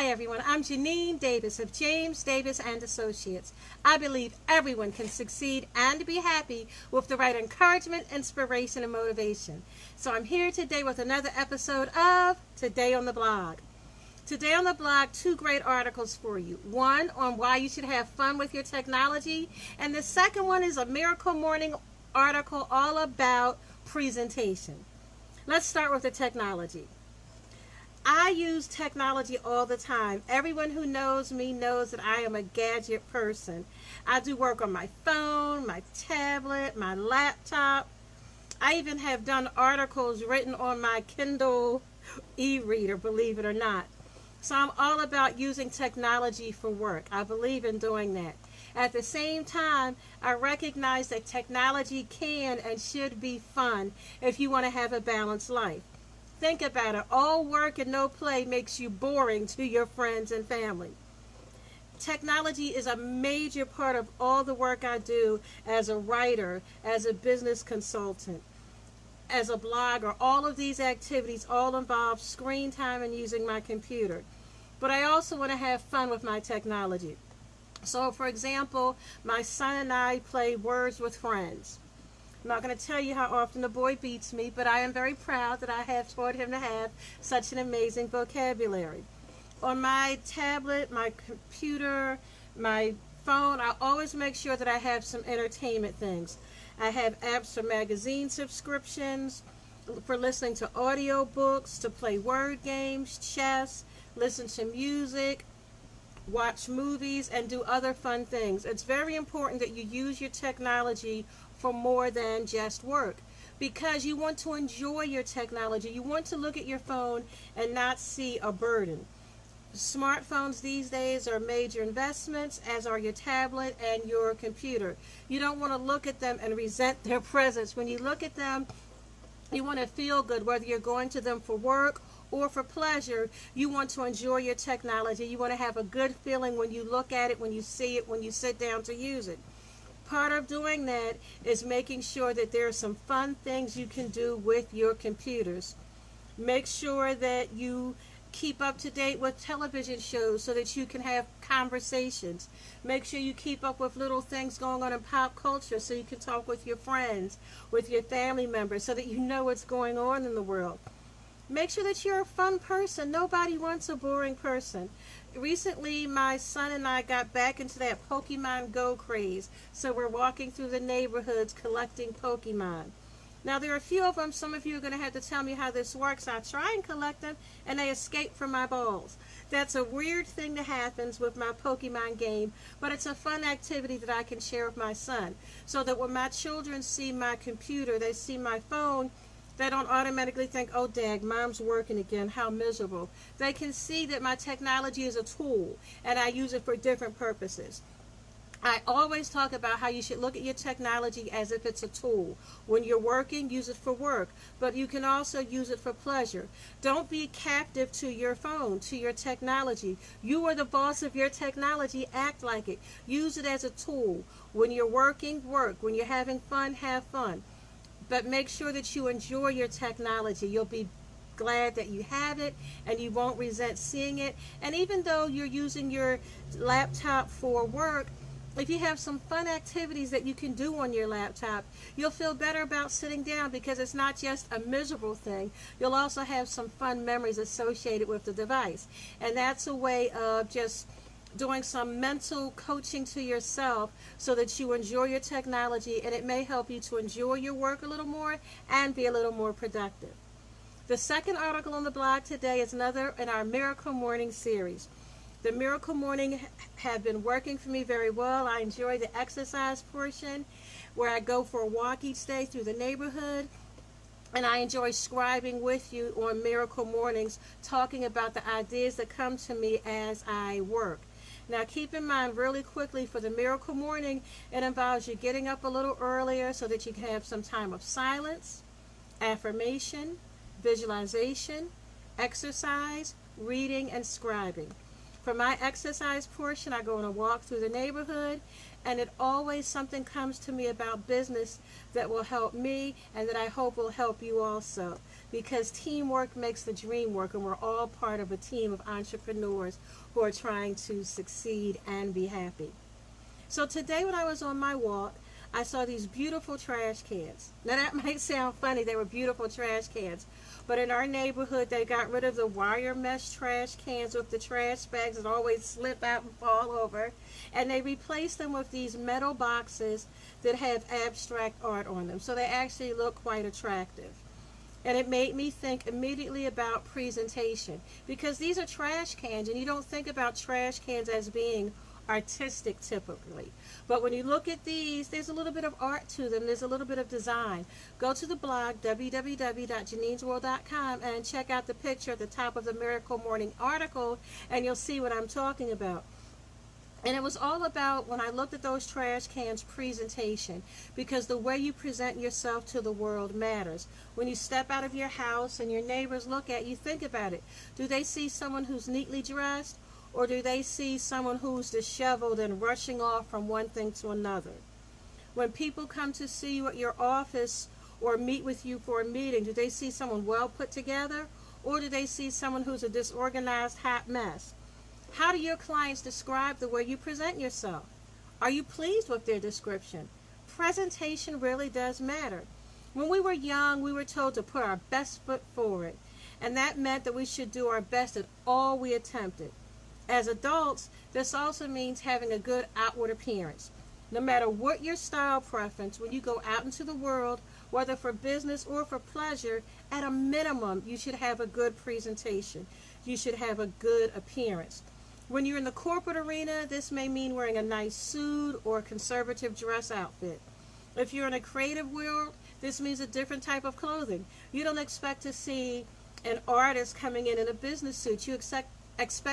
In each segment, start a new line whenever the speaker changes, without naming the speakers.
Hi everyone, I'm Janine Davis of James Davis and Associates. I believe everyone can succeed and be happy with the right encouragement, inspiration, and motivation. So I'm here today with another episode of Today on the Blog. Today on the blog, two great articles for you. One on why you should have fun with your technology, and the second one is a Miracle Morning article all about presentation. Let's start with the technology. I use technology all the time. Everyone who knows me knows that I am a gadget person. I do work on my phone, my tablet, my laptop. I even have done articles written on my Kindle e-reader, believe it or not. So I'm all about using technology for work. I believe in doing that. At the same time, I recognize that technology can and should be fun if you want to have a balanced life. Think about it. All work and no play makes you boring to your friends and family. Technology is a major part of all the work I do as a writer, as a business consultant, as a blogger. All of these activities all involve screen time and using my computer. But I also want to have fun with my technology. So, for example, my son and I play Words with Friends. I'm not going to tell you how often the boy beats me, but I am very proud that I have taught him to have such an amazing vocabulary. On my tablet, my computer, my phone, I always make sure that I have some entertainment things. I have apps for magazine subscriptions, for listening to audio books, to play word games, chess, listen to music, watch movies, and do other fun things. It's very important that you use your technology for more than just work, because you want to enjoy your technology. You want to look at your phone and not see a burden. Smartphones these days are major investments, as are your tablet and your computer. You don't want to look at them and resent their presence. When you look at them, you want to feel good, whether you're going to them for work or for pleasure. You want to enjoy your technology. You want to have a good feeling when you look at it, when you see it, when you sit down to use it. Part of doing that is making sure that there are some fun things you can do with your computers. Make sure that you keep up to date with television shows so that you can have conversations. Make sure you keep up with little things going on in pop culture so you can talk with your friends, with your family members, so that you know what's going on in the world. Make sure that you're a fun person. Nobody wants a boring person. Recently, my son and I got back into that Pokemon Go craze, so we're walking through the neighborhoods collecting Pokemon. Now, there are a few of them. Some of you are going to have to tell me how this works. I try and collect them, and they escape from my balls. That's a weird thing that happens with my Pokemon game, but it's a fun activity that I can share with my son, so that when my children see my computer, they see my phone, they don't automatically think, oh, dag, mom's working again, how miserable. They can see that my technology is a tool, and I use it for different purposes. I always talk about how you should look at your technology as if it's a tool. When you're working, use it for work, but you can also use it for pleasure. Don't be captive to your phone, to your technology. You are the boss of your technology. Act like it. Use it as a tool. When you're working, work. When you're having fun, have fun. But make sure that you enjoy your technology. You'll be glad that you have it, and you won't resent seeing it. And even though you're using your laptop for work, if you have some fun activities that you can do on your laptop, you'll feel better about sitting down, because it's not just a miserable thing. You'll also have some fun memories associated with the device. And that's a way of just doing some mental coaching to yourself so that you enjoy your technology, and it may help you to enjoy your work a little more and be a little more productive. The second article on the blog today is another in our Miracle Morning series. The Miracle Morning have been working for me very well. I enjoy the exercise portion where I go for a walk each day through the neighborhood. And I enjoy scribing with you on Miracle Mornings, talking about the ideas that come to me as I work. Now, keep in mind really quickly, for the Miracle Morning, it involves you getting up a little earlier so that you can have some time of silence, affirmation, visualization, exercise, reading, and scribing. For my exercise portion, I go on a walk through the neighborhood, and it always something comes to me about business that will help me and that I hope will help you also. because teamwork makes the dream work, and we're all part of a team of entrepreneurs who are trying to succeed and be happy. So today when I was on my walk, I saw these beautiful trash cans. Now that might sound funny, they were beautiful trash cans. But in our neighborhood, they got rid of the wire mesh trash cans with the trash bags that always slip out and fall over. And they replaced them with these metal boxes that have abstract art on them. So they actually look quite attractive. And it made me think immediately about presentation, because these are trash cans, and you don't think about trash cans as being artistic typically. But when you look at these, there's a little bit of art to them. There's a little bit of design. Go to the blog, www.janinesworld.com, and check out the picture at the top of the Miracle Morning article, and you'll see what I'm talking about. And it was all about, when I looked at those trash cans, presentation, because the way you present yourself to the world matters. When you step out of your house and your neighbors look at you, think about it. Do they see someone who's neatly dressed, or do they see someone who's disheveled and rushing off from one thing to another? When people come to see you at your office or meet with you for a meeting, do they see someone well put together, or do they see someone who's a disorganized hot mess? How do your clients describe the way you present yourself? Are you pleased with their description? Presentation really does matter. When we were young, we were told to put our best foot forward, and that meant that we should do our best at all we attempted. As adults, this also means having a good outward appearance. No matter what your style preference, when you go out into the world, whether for business or for pleasure, at a minimum, you should have a good presentation. You should have a good appearance. When you're in the corporate arena, this may mean wearing a nice suit or a conservative dress outfit. If you're in a creative world, this means a different type of clothing. You don't expect to see an artist coming in a business suit. You expect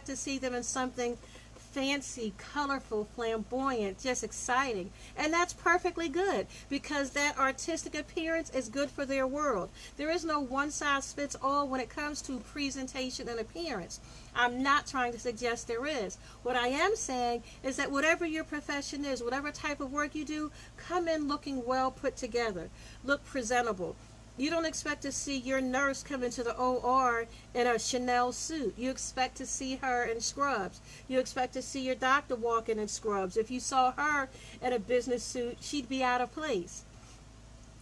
to see them in something fancy, colorful, flamboyant, just exciting. And that's perfectly good, because that artistic appearance is good for their world. There is no one size fits all when it comes to presentation and appearance. I'm not trying to suggest there is. What I am saying is that whatever your profession is, whatever type of work you do, come in looking well put together. Look presentable. You don't expect to see your nurse come into the OR in a Chanel suit. You expect to see her in scrubs. You expect to see your doctor walk in scrubs. If you saw her in a business suit, she'd be out of place.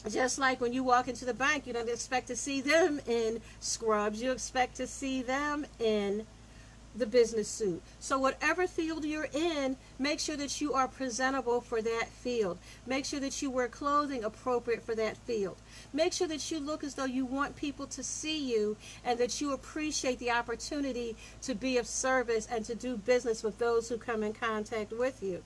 Just like when you walk into the bank, you don't expect to see them in scrubs. You expect to see them in the business suit. So whatever field you're in, make sure that you are presentable for that field. Make sure that you wear clothing appropriate for that field. Make sure that you look as though you want people to see you, and that you appreciate the opportunity to be of service and to do business with those who come in contact with you.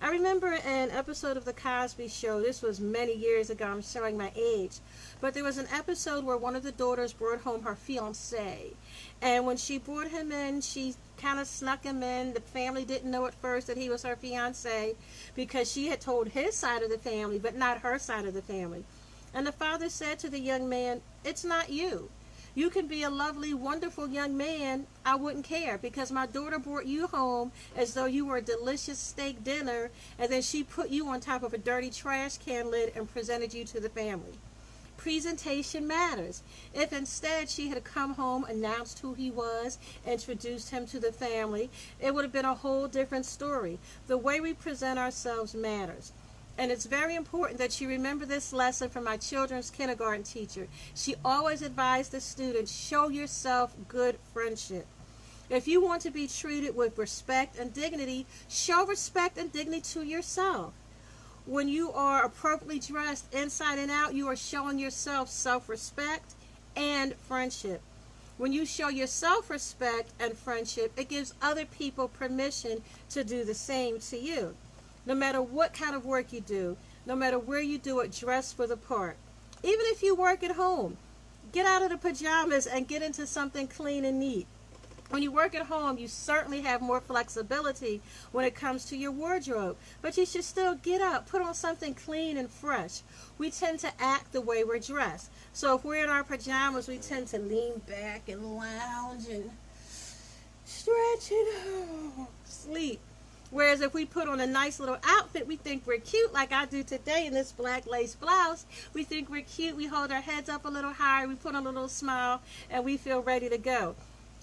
I remember an episode of The Cosby Show, this was many years ago, I'm showing my age, but there was an episode where one of the daughters brought home her fiancé. And when she brought him in, she kind of snuck him in. The family didn't know at first that he was her fiancé, because she had told his side of the family, but not her side of the family. And the father said to the young man, "It's not you. You can be a lovely, wonderful young man. I wouldn't care, because my daughter brought you home as though you were a delicious steak dinner, and then she put you on top of a dirty trash can lid and presented you to the family." Presentation matters. If instead she had come home, announced who he was, introduced him to the family, it would have been a whole different story. The way we present ourselves matters. And it's very important that you remember this lesson from my children's kindergarten teacher. She always advised the students, show yourself good friendship. If you want to be treated with respect and dignity, show respect and dignity to yourself. When you are appropriately dressed inside and out, you are showing yourself self-respect and friendship. When you show yourself respect and friendship, it gives other people permission to do the same to you. No matter what kind of work you do, no matter where you do it, dress for the part. Even if you work at home, get out of the pajamas and get into something clean and neat. When you work at home, you certainly have more flexibility when it comes to your wardrobe, but you should still get up, put on something clean and fresh. We tend to act the way we're dressed. So if we're in our pajamas, we tend to lean back and lounge and stretch and sleep. Whereas if we put on a nice little outfit, we think we're cute, like I do today in this black lace blouse. We think we're cute. We hold our heads up a little higher. We put on a little smile, and we feel ready to go.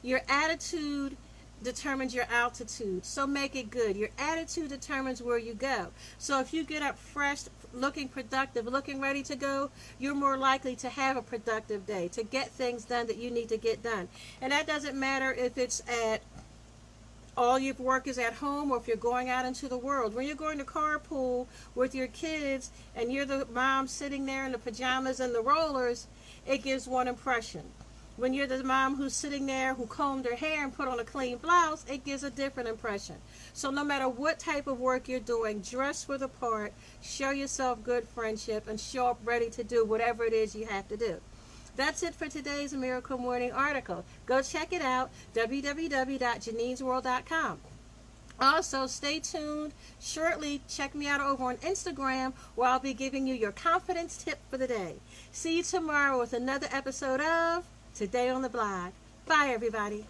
Your attitude determines your altitude, so make it good. Your attitude determines where you go. So if you get up fresh, looking productive, looking ready to go, you're more likely to have a productive day, to get things done that you need to get done. And that doesn't matter if it's at all your work is at home or if you're going out into the world. When you're going to carpool with your kids and you're the mom sitting there in the pajamas and the rollers, it gives one impression. When you're the mom who's sitting there who combed her hair and put on a clean blouse, it gives a different impression. So no matter what type of work you're doing, dress for the part, show yourself good friendship, and show up ready to do whatever it is you have to do. That's it for today's Miracle Morning article. Go check it out, www.janinesworld.com. Also, stay tuned. Shortly, check me out over on Instagram, where I'll be giving you your confidence tip for the day. See you tomorrow with another episode of Today on the Blog. Bye, everybody.